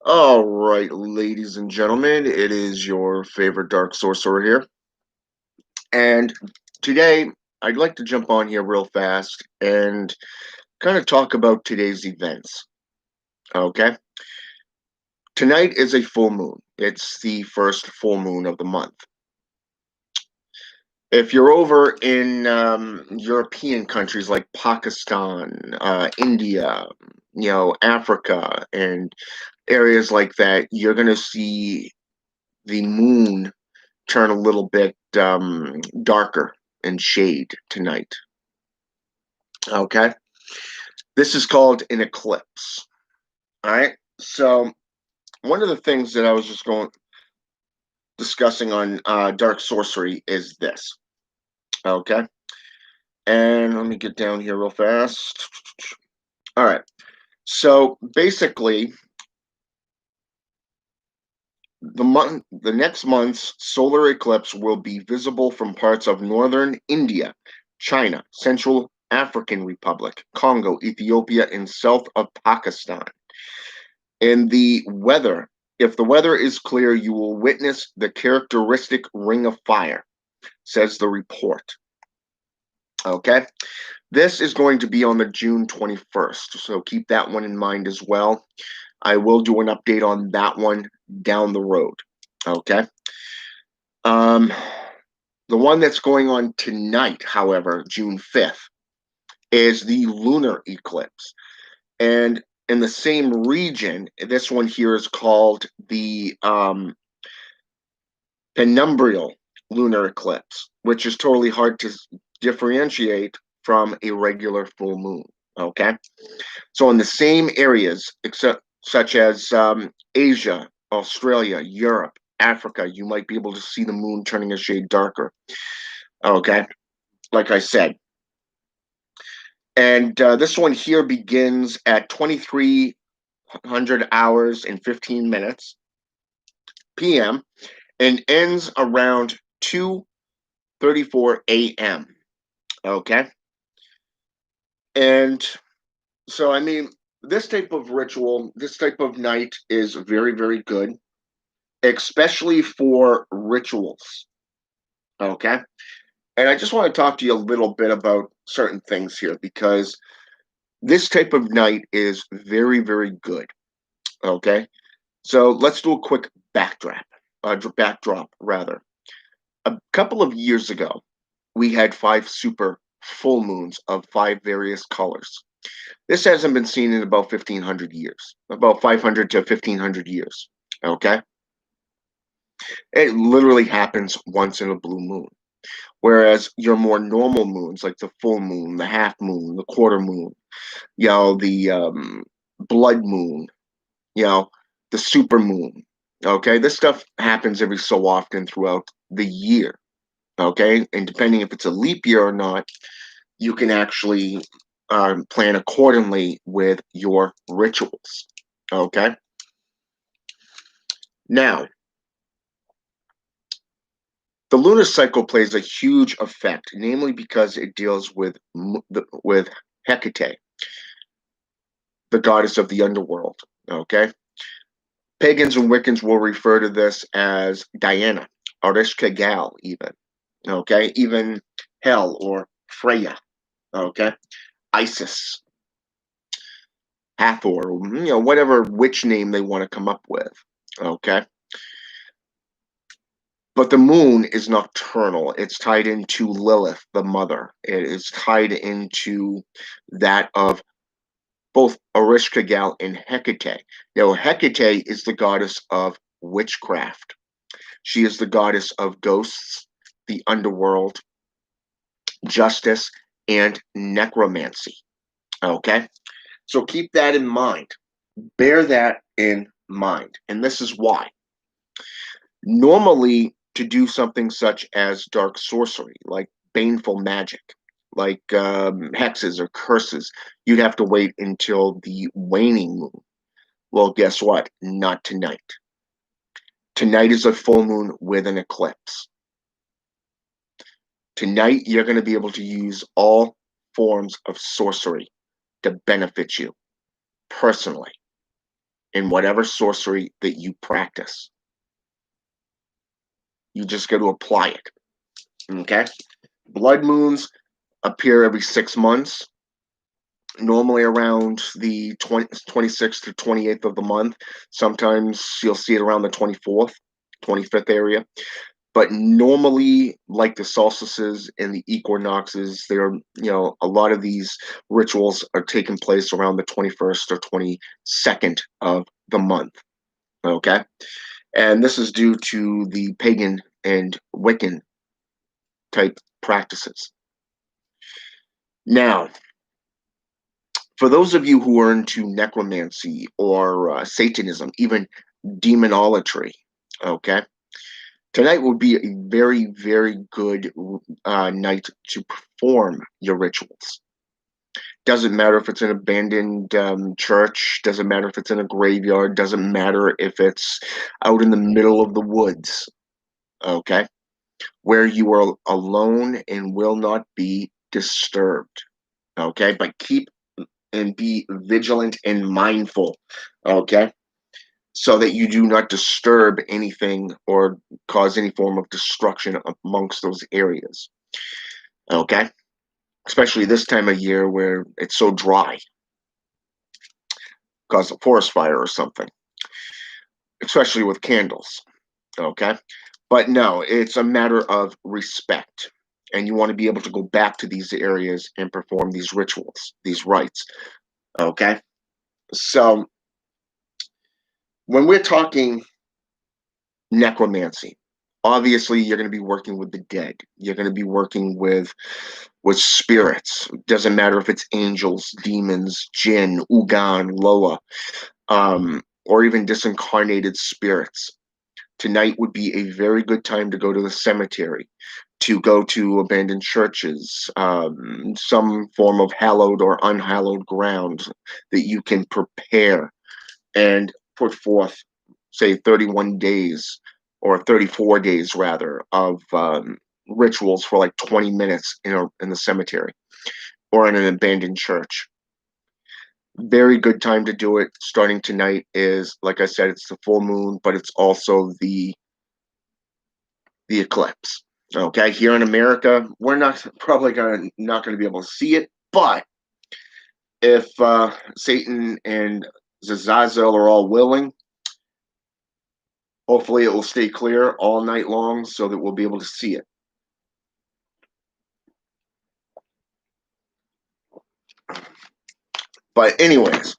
All right, ladies and gentlemen, it is your favorite dark sorcerer here. And today I'd like to jump on here real fast and kind of talk about today's events. Okay. Tonight is a full moon. It's the first full moon of the month. If you're over in European countries like Pakistan, India, Africa, and areas like that, you're going to see the moon turn a little bit darker in shade tonight. Okay, this is called an eclipse. All right. So one of the things that I was just going discussing on dark sorcery is this. Okay, and let me get down here real fast. All right. So basically, the next month's solar eclipse will be visible from parts of northern India, China, Central African Republic, Congo, Ethiopia, and south of Pakistan. And if the weather is clear, you will witness the characteristic ring of fire, says the report. Okay. This is going to be on the June 21st. So keep that one in mind as well. I will do an update on that one down the road. Okay. Um, the one that's going on tonight, however, June 5th, is the lunar eclipse. And in the same region, this one here is called the penumbral lunar eclipse, which is totally hard to differentiate from a regular full moon. Okay. So in the same areas, except such as Asia, Australia, Europe, Africa, you might be able to see the moon turning a shade darker. Okay, like I said. And this one here begins at 2300 hours and 15 minutes p.m. and ends around 2:34 a.m. Okay. And so, I mean, this type of ritual, this type of night is very, very good, especially for rituals. Okay. And I just want to talk to you a little bit about certain things here because this type of night is very, very good. Okay. So let's do a quick backdrop rather. A couple of years ago, we had five super full moons of five various colors. This hasn't been seen in about 1500 years, about 500 to 1500 years. Okay. It literally happens once in a blue moon. Whereas your more normal moons, like the full moon, the half moon, the quarter moon, the blood moon, you know, the super moon. Okay, this stuff happens every so often throughout the year. Okay, and depending if it's a leap year or not, you can actually plan accordingly with your rituals. Okay, now the lunar cycle plays a huge effect, namely because it deals with Hecate, the goddess of the underworld. Okay, pagans and Wiccans will refer to this as Diana, Arishka Gal, even. Okay, even Hel or Freya. Okay, Isis, Hathor, whatever witch name they want to come up with. Okay, but the moon is nocturnal. It's tied into Lilith, the mother. It is tied into that of both Ereshkigal and Hecate. Now, Hecate is the goddess of witchcraft. She is the goddess of ghosts, the underworld, justice, and necromancy. Okay? So keep that in mind. Bear that in mind. And this is why. Normally, to do something such as dark sorcery, like baneful magic, like hexes or curses, you'd have to wait until the waning moon. Well, guess what? Not tonight. Tonight is a full moon with an eclipse. Tonight, you're going to be able to use all forms of sorcery to benefit you personally. in whatever sorcery that you practice. You just got to apply it. Okay? Blood moons appear every 6 months, normally around the 26th to 28th of the month. Sometimes you'll see it around the 24th, 25th area. But normally, like the solstices and the equinoxes, a lot of these rituals are taking place around the 21st or 22nd of the month. Okay. And this is due to the pagan and Wiccan type practices. Now, for those of you who are into necromancy or Satanism, even demonolatry, okay, tonight would be a very, very good night to perform your rituals. Doesn't matter if it's an abandoned church, doesn't matter if it's in a graveyard, doesn't matter if it's out in the middle of the woods, okay, where you are alone and will not be disturbed, okay, but keep and be vigilant and mindful, okay, so that you do not disturb anything or cause any form of destruction amongst those areas, okay, especially this time of year where it's so dry, cause a forest fire or something, especially with candles, okay, but no, it's a matter of respect, and you want to be able to go back to these areas and perform these rituals, these rites, okay. So when we're talking necromancy, obviously you're going to be working with the dead, you're going to be working with spirits. Doesn't matter if it's angels, demons, jinn, ugan, loa, or even disincarnated spirits. Tonight would be a very good time to go to the cemetery, to go to abandoned churches, some form of hallowed or unhallowed ground that you can prepare and put forth, say, 31 days or 34 days rather of rituals for like 20 minutes in the cemetery or in an abandoned church. Very good time to do it. Starting tonight is, like I said, it's the full moon, but it's also the eclipse. Okay, here in America, we're not gonna be able to see it, but if Satan and Zazazel are all willing, hopefully it will stay clear all night long so that we'll be able to see it. But anyways,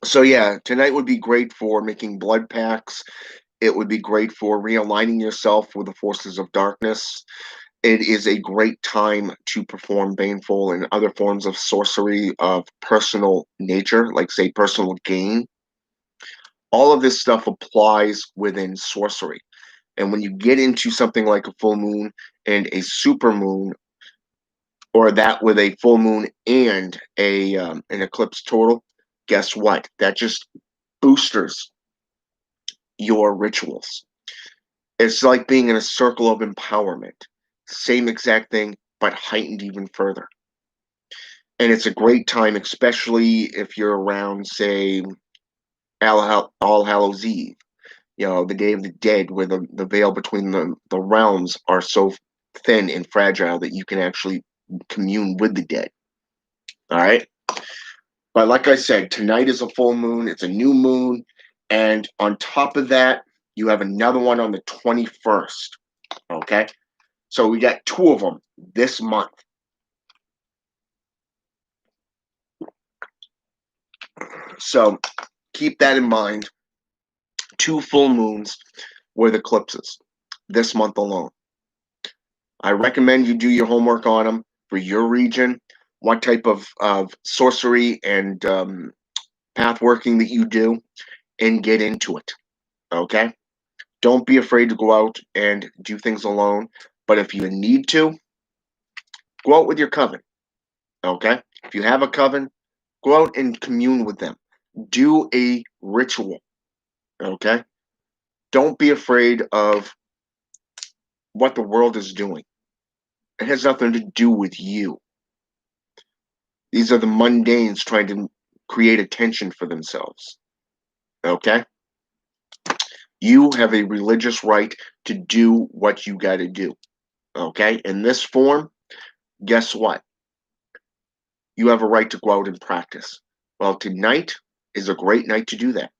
so yeah, tonight would be great for making blood pacts. It would be great for realigning yourself with the forces of darkness. It is a great time to perform baneful and other forms of sorcery of personal nature, like say personal gain. All of this stuff applies within sorcery. And when you get into something like a full moon and a super moon, or that with a full moon and a an eclipse total, guess what? That just boosters your rituals. It's like being in a circle of empowerment. Same exact thing, but heightened even further. And it's a great time, especially if you're around, say, All Hallows Eve, the Day of the Dead, where the veil between the realms are so thin and fragile that you can actually commune with the dead. All right. But like I said, tonight is a full moon, it's a new moon. And on top of that, you have another one on the 21st. Okay. So we got two of them this month. So keep that in mind. Two full moons with eclipses this month alone. I recommend you do your homework on them for your region, what type of sorcery and path working that you do, and get into it. Okay? Don't be afraid to go out and do things alone. But if you need to, go out with your coven. Okay? If you have a coven, go out and commune with them. Do a ritual. Okay? Don't be afraid of what the world is doing. It has nothing to do with you. These are the mundanes trying to create attention for themselves. Okay? You have a religious right to do what you got to do. Okay? In this form, guess what? You have a right to go out and practice. Well, tonight is a great night to do that.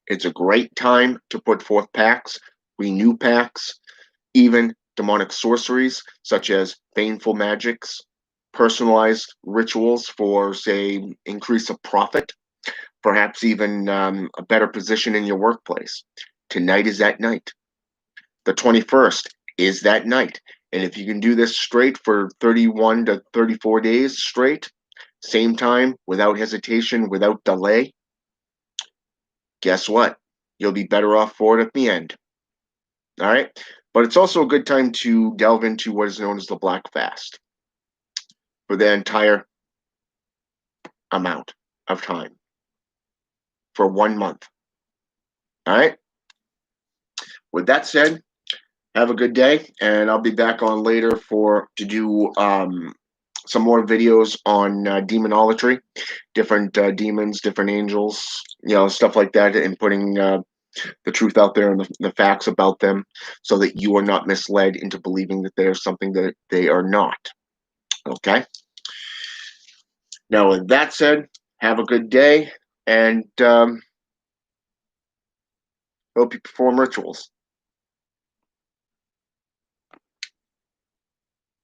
It's a great time to put forth pacts, renew pacts, even demonic sorceries such as baneful magics, personalized rituals for, say, increase of profit, perhaps even a better position in your workplace. Tonight is that night. The 21st is that night. And if you can do this straight for 31 to 34 days straight, same time, without hesitation, without delay, guess what? You'll be better off for it at the end. All right. But it's also a good time to delve into what is known as the Black Fast for the entire amount of time for 1 month. All right. With that said, have a good day, and I'll be back on later to do some more videos on demonolatry, different demons, different angels, stuff like that, and putting the truth out there and the facts about them so that you are not misled into believing that they're something that they are not. Okay? Now, with that said, have a good day, and hope you perform rituals.